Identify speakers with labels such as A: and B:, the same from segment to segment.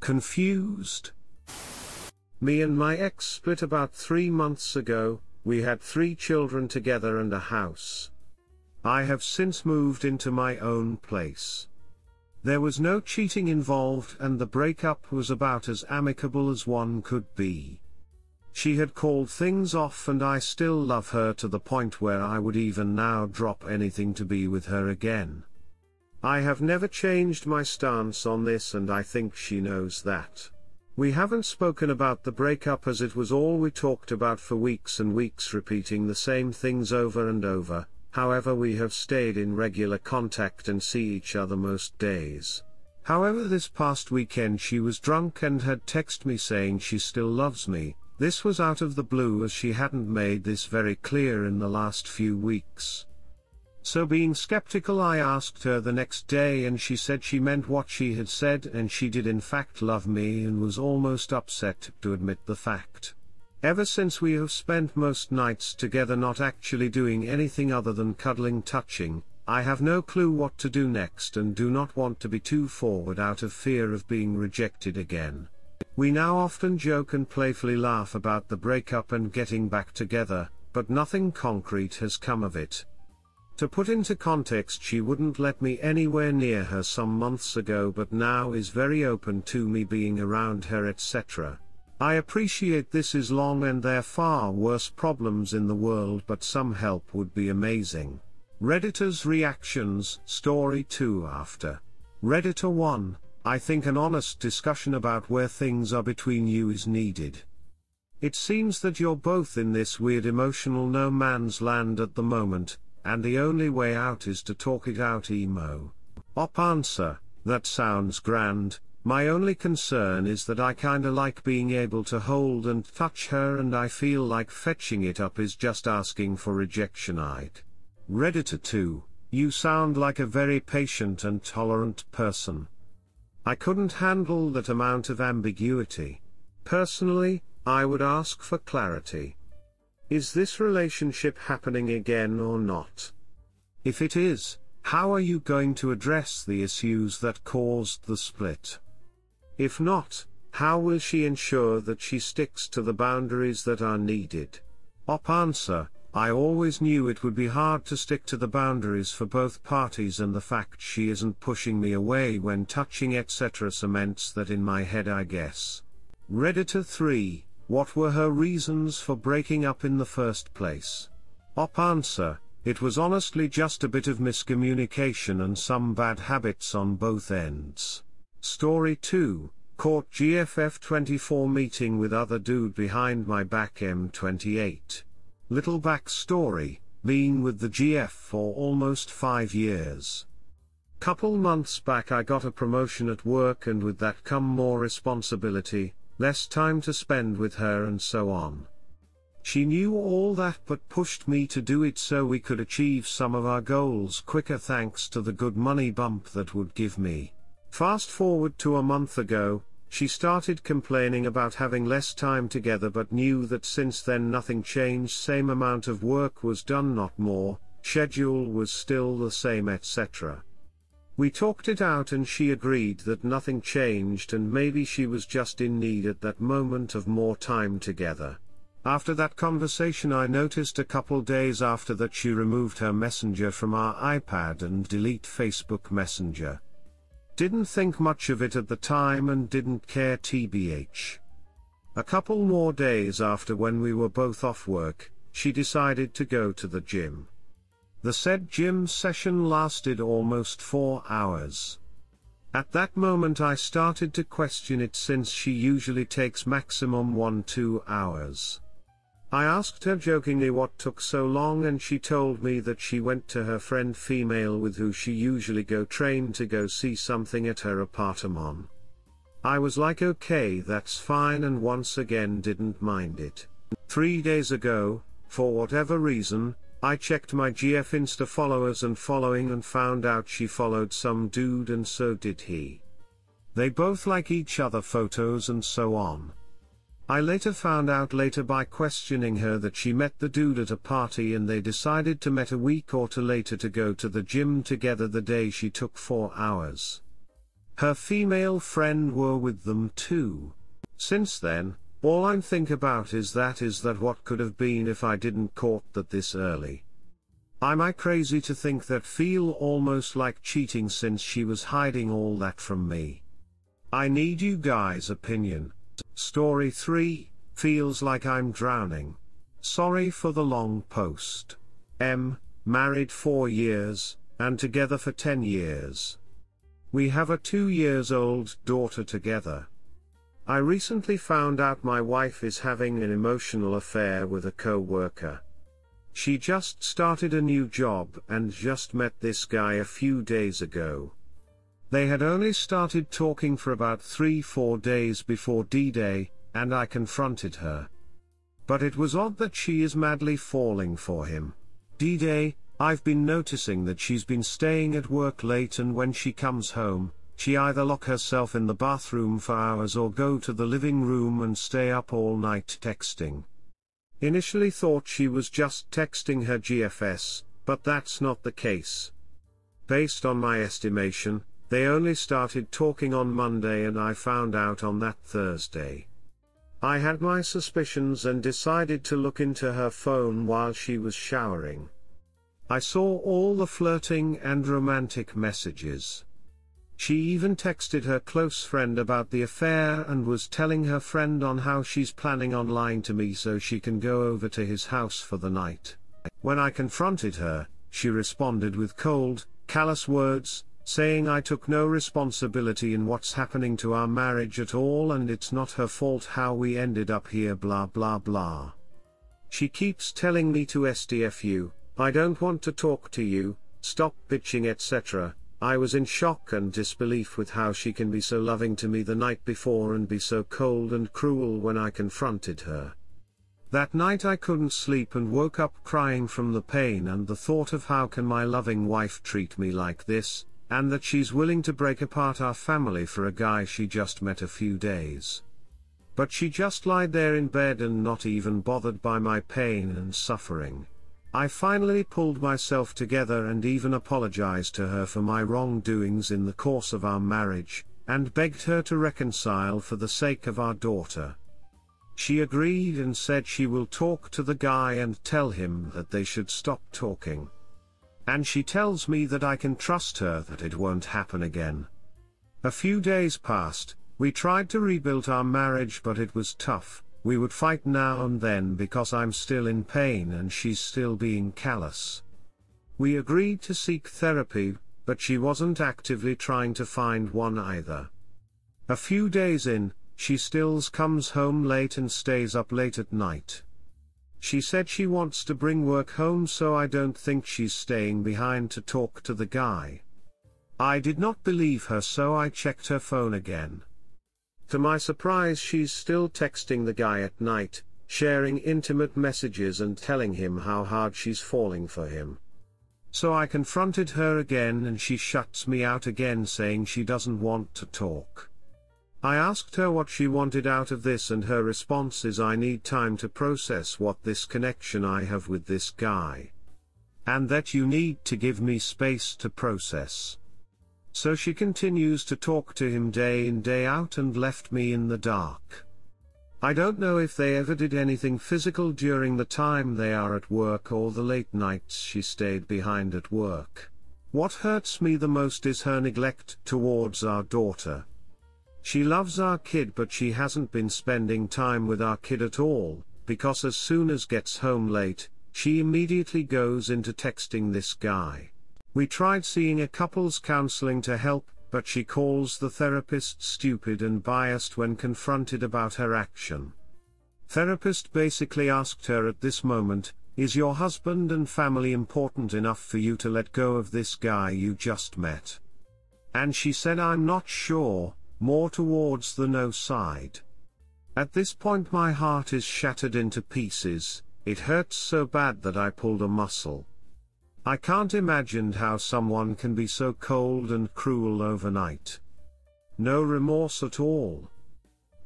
A: confused. Me and my ex split about 3 months ago. We had 3 children together and a house. I have since moved into my own place. There was no cheating involved and the breakup was about as amicable as one could be. She had called things off and I still love her to the point where I would even now drop anything to be with her again. I have never changed my stance on this and I think she knows that. We haven't spoken about the breakup as it was all we talked about for weeks and weeks, repeating the same things over and over. However, we have stayed in regular contact and see each other most days. However, this past weekend she was drunk and had texted me saying she still loves me. This was out of the blue as she hadn't made this very clear in the last few weeks. So being skeptical, I asked her the next day and she said she meant what she had said and she did in fact love me and was almost upset to admit the fact. Ever since we have spent most nights together not actually doing anything other than cuddling, touching. I have no clue what to do next and do not want to be too forward out of fear of being rejected again. We now often joke and playfully laugh about the breakup and getting back together, but nothing concrete has come of it. To put into context, she wouldn't let me anywhere near her some months ago but now is very open to me being around her, etc. I appreciate this is long and there are far worse problems in the world, but some help would be amazing. Redditor's reactions, story 2 after. Redditor 1, I think an honest discussion about where things are between you is needed. It seems that you're both in this weird emotional no man's land at the moment, and the only way out is to talk it out. Emo. Op answer, that sounds grand. My only concern is that I kinda like being able to hold and touch her and I feel like fetching it up is just asking for rejection. Redditor 2, you sound like a very patient and tolerant person. I couldn't handle that amount of ambiguity. Personally, I would ask for clarity. Is this relationship happening again or not? If it is, how are you going to address the issues that caused the split? If not, how will she ensure that she sticks to the boundaries that are needed? Op answer, I always knew it would be hard to stick to the boundaries for both parties and the fact she isn't pushing me away when touching etc. cements that in my head, I guess. Redditor 3, what were her reasons for breaking up in the first place? Op answer, it was honestly just a bit of miscommunication and some bad habits on both ends. Story 2, caught GFF24 meeting with other dude behind my back M28. Little backstory, been with the GF for almost 5 years. Couple months back I got a promotion at work and with that come more responsibility, less time to spend with her and so on. She knew all that but pushed me to do it so we could achieve some of our goals quicker thanks to the good money bump that would give me. Fast forward to a month ago, she started complaining about having less time together but knew that since then nothing changed, same amount of work was done not more, schedule was still the same etc. We talked it out and she agreed that nothing changed and maybe she was just in need at that moment of more time together. After that conversation I noticed a couple days after that she removed her messenger from our iPad and delete Facebook Messenger. Didn't think much of it at the time and didn't care tbh. A couple more days after, when we were both off work, she decided to go to the gym. The said gym session lasted almost 4 hours. At that moment I started to question it since she usually takes maximum 1-2 hours. I asked her jokingly what took so long and she told me that she went to her friend female with who she usually go train to go see something at her apartment. I was like okay, that's fine, and once again didn't mind it. 3 days ago, for whatever reason, I checked my GF Insta followers and following and found out she followed some dude and so did he. They both like each other photos and so on. I later found out by questioning her that she met the dude at a party and they decided to meet a week or two later to go to the gym together the day she took 4 hours. Her female friend were with them too. Since then, all I'm think about is that what could have been if I didn't caught that this early. Am I crazy to think that feel almost like cheating since she was hiding all that from me? I need you guys' opinion. Story 3, feels like I'm drowning. Sorry for the long post. Married 4 years, and together for 10 years. We have a 2-year-old daughter together. I recently found out my wife is having an emotional affair with a co-worker. She just started a new job and just met this guy a few days ago. They had only started talking for about 3-4 days before D-Day, and I confronted her. But it was odd that she is madly falling for him. D-Day, I've been noticing that she's been staying at work late, and when she comes home, she either lock herself in the bathroom for hours or go to the living room and stay up all night texting. Initially thought she was just texting her GFS, but that's not the case. Based on my estimation, they only started talking on Monday and I found out on that Thursday. I had my suspicions and decided to look into her phone while she was showering. I saw all the flirting and romantic messages. She even texted her close friend about the affair and was telling her friend on how she's planning on lying to me so she can go over to his house for the night. When I confronted her, she responded with cold, callous words, saying I took no responsibility in what's happening to our marriage at all and it's not her fault how we ended up here, blah blah blah. She keeps telling me to STFU, I don't want to talk to you, stop bitching, etc. I was in shock and disbelief with how she can be so loving to me the night before and be so cold and cruel when I confronted her. That night I couldn't sleep and woke up crying from the pain and the thought of how can my loving wife treat me like this, and that she's willing to break apart our family for a guy she just met a few days. But she just lied there in bed and not even bothered by my pain and suffering. I finally pulled myself together and even apologized to her for my wrongdoings in the course of our marriage, and begged her to reconcile for the sake of our daughter. She agreed and said she will talk to the guy and tell him that they should stop talking. And she tells me that I can trust her, that it won't happen again. A few days passed, we tried to rebuild our marriage but it was tough. We would fight now and then because I'm still in pain and she's still being callous. We agreed to seek therapy, but she wasn't actively trying to find one either. A few days in, she still comes home late and stays up late at night. She said she wants to bring work home, so I don't think she's staying behind to talk to the guy. I did not believe her, so I checked her phone again. To my surprise, she's still texting the guy at night, sharing intimate messages and telling him how hard she's falling for him. So I confronted her again and she shuts me out again, saying she doesn't want to talk. I asked her what she wanted out of this and her response is I need time to process what this connection I have with this guy. And that you need to give me space to process. So she continues to talk to him day in day out and left me in the dark. I don't know if they ever did anything physical during the time they are at work or the late nights she stayed behind at work. What hurts me the most is her neglect towards our daughter. She loves our kid, but she hasn't been spending time with our kid at all, because as soon as gets home late, she immediately goes into texting this guy. We tried seeing a couples counseling to help, but she calls the therapist stupid and biased when confronted about her action. Therapist basically asked her at this moment, is your husband and family important enough for you to let go of this guy you just met? And she said I'm not sure, more towards the no side. At this point my heart is shattered into pieces, it hurts so bad that I pulled a muscle. I can't imagine how someone can be so cold and cruel overnight. No remorse at all.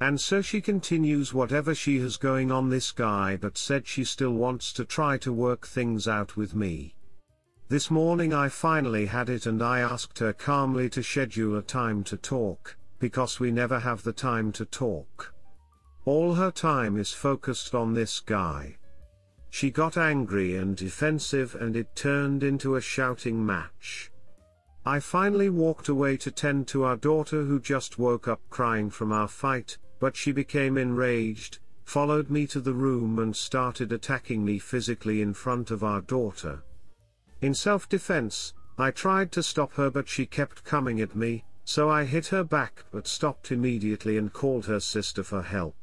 A: And so she continues whatever she has going on this guy, but said she still wants to try to work things out with me. This morning I finally had it and I asked her calmly to schedule a time to talk, because we never have the time to talk. All her time is focused on this guy. She got angry and defensive and it turned into a shouting match. I finally walked away to tend to our daughter who just woke up crying from our fight, but she became enraged, followed me to the room and started attacking me physically in front of our daughter. In self-defense, I tried to stop her but she kept coming at me, so I hit her back but stopped immediately and called her sister for help.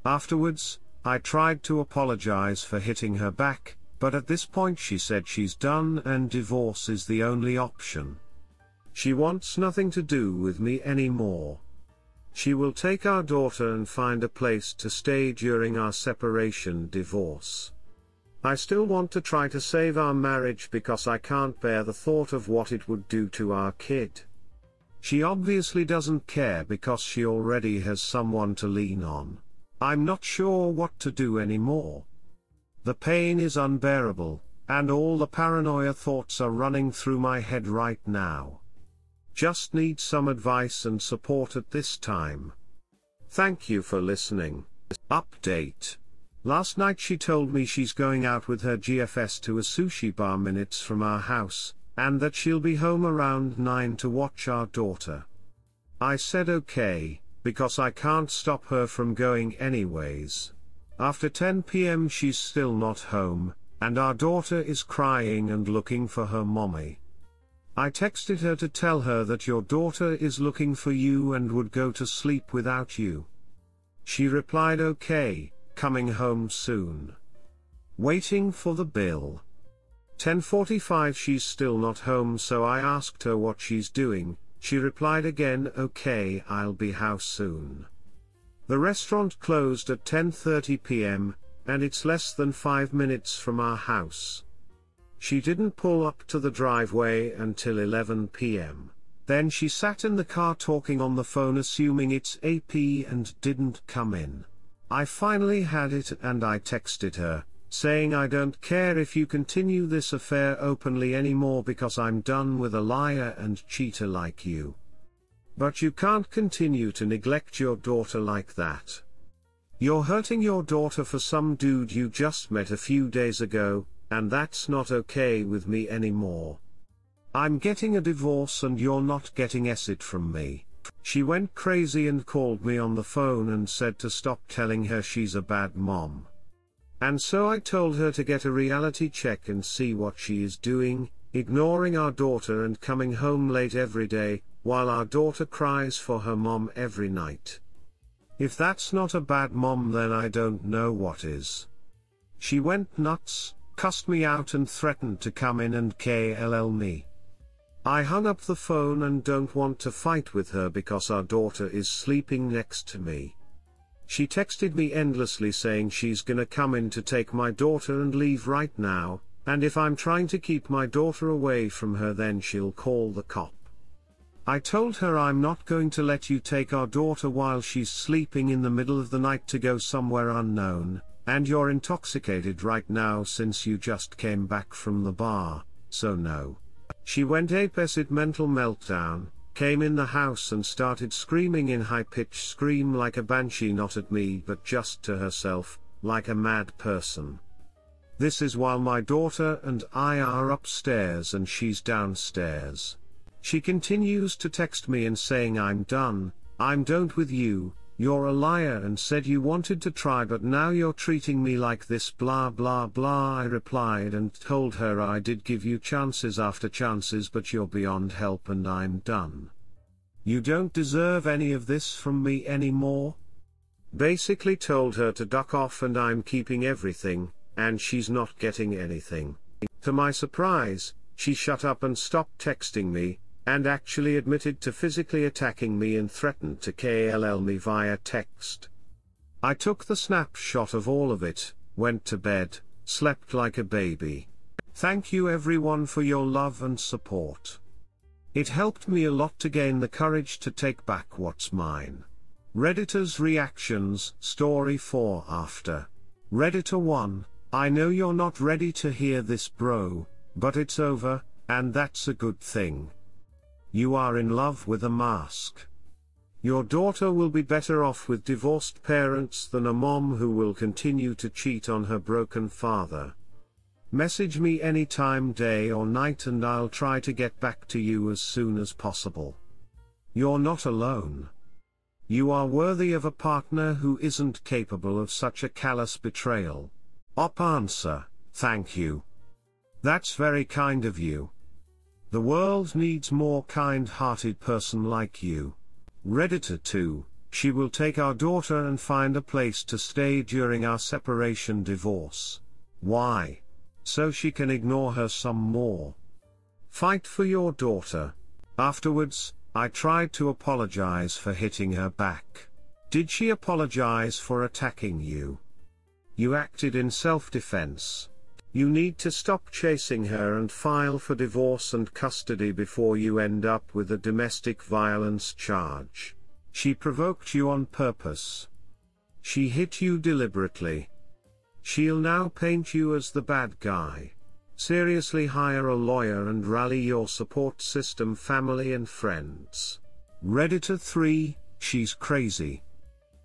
A: Afterwards, I tried to apologize for hitting her back, but at this point she said she's done and divorce is the only option. She wants nothing to do with me anymore. She will take our daughter and find a place to stay during our separation divorce. I still want to try to save our marriage because I can't bear the thought of what it would do to our kid. She obviously doesn't care because she already has someone to lean on. I'm not sure what to do anymore. The pain is unbearable, and all the paranoia thoughts are running through my head right now. Just need some advice and support at this time. Thank you for listening. Update. Last night she told me she's going out with her GFS to a sushi bar minutes from our house, and that she'll be home around 9 to watch our daughter. I said okay, because I can't stop her from going anyways. After 10 p.m. she's still not home, and our daughter is crying and looking for her mommy. I texted her to tell her that your daughter is looking for you and would go to sleep without you. She replied okay, coming home soon. Waiting for the bill. 10:45 she's still not home, so I asked her what she's doing. She replied again okay, I'll be house soon. The restaurant closed at 10:30 p.m., and it's less than 5 minutes from our house. She didn't pull up to the driveway until 11 p.m. Then she sat in the car talking on the phone assuming it's AP and didn't come in. I finally had it and I texted her, saying I don't care if you continue this affair openly anymore because I'm done with a liar and cheater like you. But you can't continue to neglect your daughter like that. You're hurting your daughter for some dude you just met a few days ago, and that's not okay with me anymore. I'm getting a divorce and you're not getting it from me. She went crazy and called me on the phone and said to stop telling her she's a bad mom. And so I told her to get a reality check and see what she is doing, ignoring our daughter and coming home late every day, while our daughter cries for her mom every night. If that's not a bad mom, then I don't know what is. She went nuts, cussed me out and threatened to come in and kill me. I hung up the phone and don't want to fight with her because our daughter is sleeping next to me. She texted me endlessly saying she's gonna come in to take my daughter and leave right now, and if I'm trying to keep my daughter away from her then she'll call the cop. I told her I'm not going to let you take our daughter while she's sleeping in the middle of the night to go somewhere unknown, and you're intoxicated right now since you just came back from the bar, so no. She went ape-acid mental meltdown, came in the house and started screaming in high-pitched scream like a banshee, not at me but just to herself, like a mad person. This is while my daughter and I are upstairs and she's downstairs. She continues to text me and saying I'm done with you, you're a liar and said you wanted to try but now you're treating me like this blah blah blah. I replied and told her I did give you chances after chances but you're beyond help and I'm done. You don't deserve any of this from me anymore. Basically told her to duck off and I'm keeping everything, and she's not getting anything. To my surprise, she shut up and stopped texting me, and actually admitted to physically attacking me and threatened to kill me via text. I took the snapshot of all of it, went to bed, slept like a baby. Thank you everyone for your love and support. It helped me a lot to gain the courage to take back what's mine. Redditors reactions, story 4 after. Redditor 1, I know you're not ready to hear this bro, but it's over, And that's a good thing. You are in love with a mask. Your daughter will be better off with divorced parents than a mom who will continue to cheat on her broken father. Message me anytime, day or night, and I'll try to get back to you as soon as possible. You're not alone. You are worthy of a partner who isn't capable of such a callous betrayal. Answer: thank you. That's very kind of you. The world needs more kind-hearted person like you. Redditor 2, she will take our daughter and find a place to stay during our separation divorce. Why? So she can ignore her some more. Fight for your daughter. Afterwards, I tried to apologize for hitting her back. Did she apologize for attacking you? You acted in self-defense. You need to stop chasing her and file for divorce and custody before you end up with a domestic violence charge. She provoked you on purpose. She hit you deliberately. She'll now paint you as the bad guy. Seriously, hire a lawyer and rally your support system, family and friends. Redditor 3, she's crazy.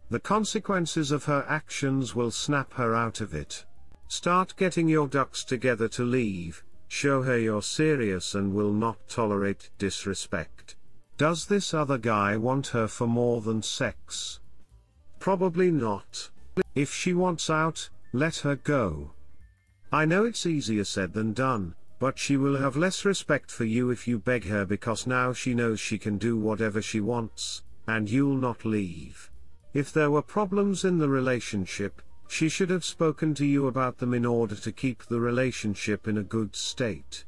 A: The consequences of her actions will snap her out of it. Start getting your ducks together to leave, show her you're serious and will not tolerate disrespect. Does this other guy want her for more than sex? Probably not. If she wants out, let her go. I know it's easier said than done, but she will have less respect for you if you beg her, because now she knows she can do whatever she wants, and you'll not leave. If there were problems in the relationship, she should have spoken to you about them in order to keep the relationship in a good state.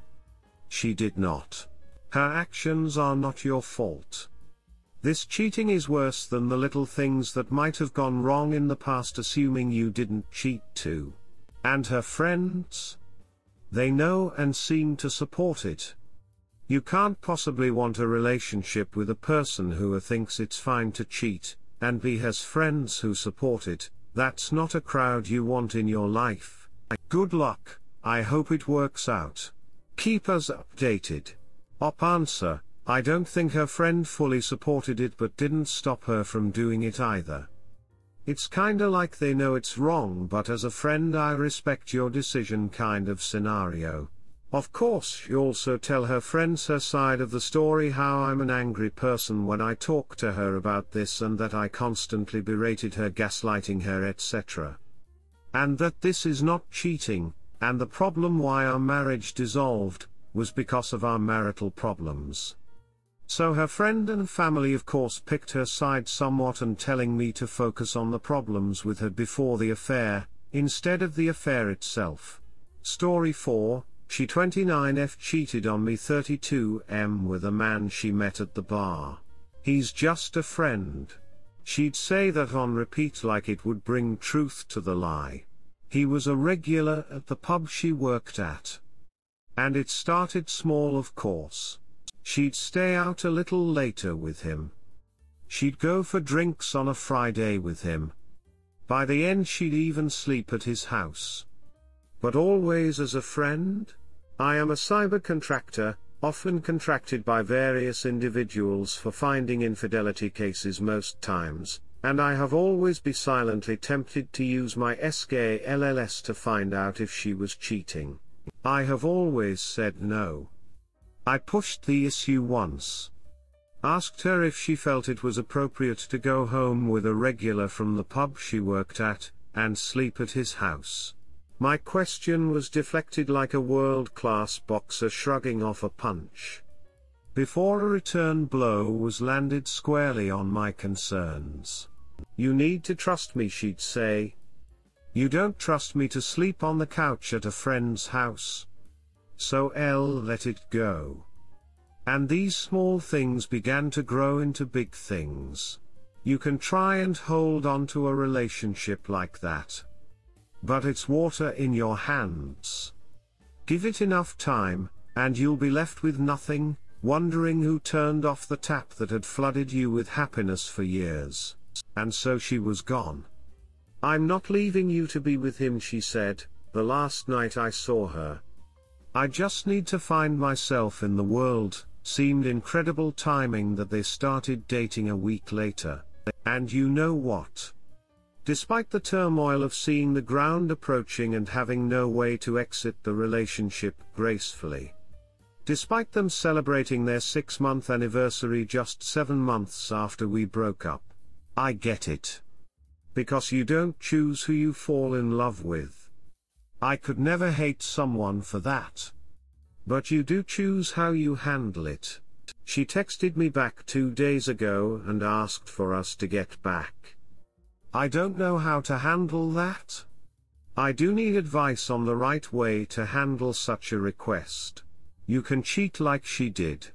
A: She did not. Her actions are not your fault. This cheating is worse than the little things that might have gone wrong in the past, assuming you didn't cheat too. And her friends? They know and seem to support it. You can't possibly want a relationship with a person who thinks it's fine to cheat, and has friends who support it. That's not a crowd you want in your life. Good luck, I hope it works out. Keep us updated. Answer: I don't think her friend fully supported it but didn't stop her from doing it either. It's kinda like they know it's wrong, but as a friend I respect your decision kind of scenario. Of course, you also tell her friends her side of the story, how I'm an angry person when I talk to her about this and that I constantly berated her, gaslighting her, etc. And that this is not cheating, and the problem why our marriage dissolved was because of our marital problems. So her friend and family of course picked her side somewhat and telling me to focus on the problems with her before the affair, instead of the affair itself. Story 4. She 29F cheated on me 32M with a man she met at the bar. He's just a friend. She'd say that on repeat like it would bring truth to the lie. He was a regular at the pub she worked at. And it started small, of course. She'd stay out a little later with him. She'd go for drinks on a Friday with him. By the end she'd even sleep at his house. But always as a friend? I am a cyber contractor, often contracted by various individuals for finding infidelity cases most times, and I have always been silently tempted to use my SKLLS to find out if she was cheating. I have always said no. I pushed the issue once. Asked her if she felt it was appropriate to go home with a regular from the pub she worked at, and sleep at his house. My question was deflected like a world-class boxer shrugging off a punch. Before a return blow was landed squarely on my concerns. You need to trust me, she'd say. You don't trust me to sleep on the couch at a friend's house. So I'll let it go. And these small things began to grow into big things. You can try and hold on to a relationship like that. But it's water in your hands. Give it enough time, and you'll be left with nothing, wondering who turned off the tap that had flooded you with happiness for years. And so she was gone. I'm not leaving you to be with him, she said, the last night I saw her. I just need to find myself in the world. Seemed incredible timing that they started dating a week later. And you know what? Despite the turmoil of seeing the ground approaching and having no way to exit the relationship gracefully. Despite them celebrating their 6-month anniversary just 7 months after we broke up. I get it. Because you don't choose who you fall in love with. I could never hate someone for that. But you do choose how you handle it. She texted me back 2 days ago and asked for us to get back. I don't know how to handle that. I do need advice on the right way to handle such a request. You can cheat like she did.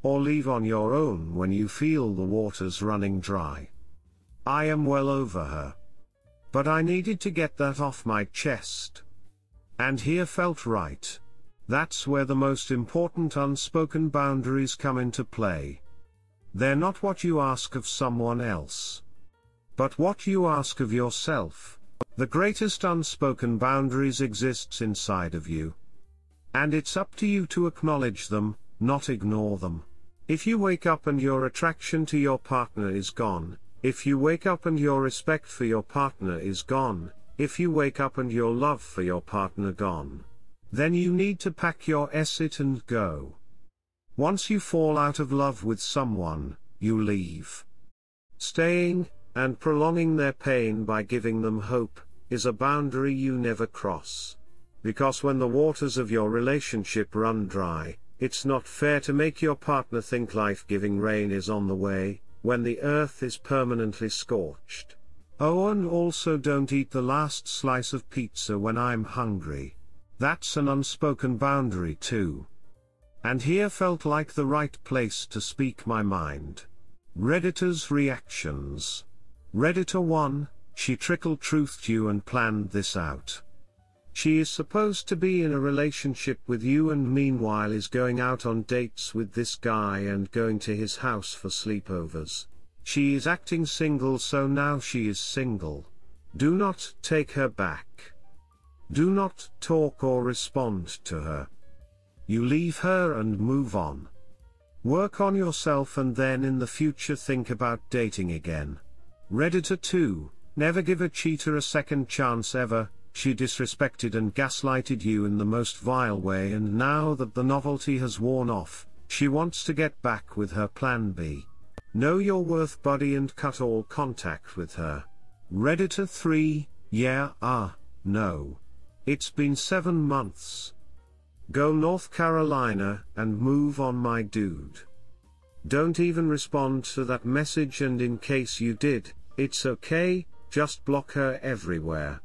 A: Or leave on your own when you feel the water's running dry. I am well over her. But I needed to get that off my chest. And here felt right. That's where the most important unspoken boundaries come into play. They're not what you ask of someone else, but what you ask of yourself. The greatest unspoken boundaries exists inside of you. And it's up to you to acknowledge them, not ignore them. If you wake up and your attraction to your partner is gone, if you wake up and your respect for your partner is gone, if you wake up and your love for your partner gone, then you need to pack your exit and go. Once you fall out of love with someone, you leave. Staying, and prolonging their pain by giving them hope, is a boundary you never cross. Because when the waters of your relationship run dry, it's not fair to make your partner think life-giving rain is on the way, when the earth is permanently scorched. Oh, and also don't eat the last slice of pizza when I'm hungry. That's an unspoken boundary too. And here felt like the right place to speak my mind. Redditor's reactions. Redditor 1, she trickled truth to you and planned this out. She is supposed to be in a relationship with you and meanwhile is going out on dates with this guy and going to his house for sleepovers. She is acting single, so now she is single. Do not take her back. Do not talk or respond to her. You leave her and move on. Work on yourself and then in the future think about dating again. Redditor 2, never give a cheater a second chance ever. She disrespected and gaslighted you in the most vile way, and now that the novelty has worn off, she wants to get back with her plan B. Know your worth, buddy, and cut all contact with her. Redditor 3, yeah, no. It's been 7 months. Go North Carolina and move on, my dude. Don't even respond to that message, and in case you did, it's okay, just block her everywhere.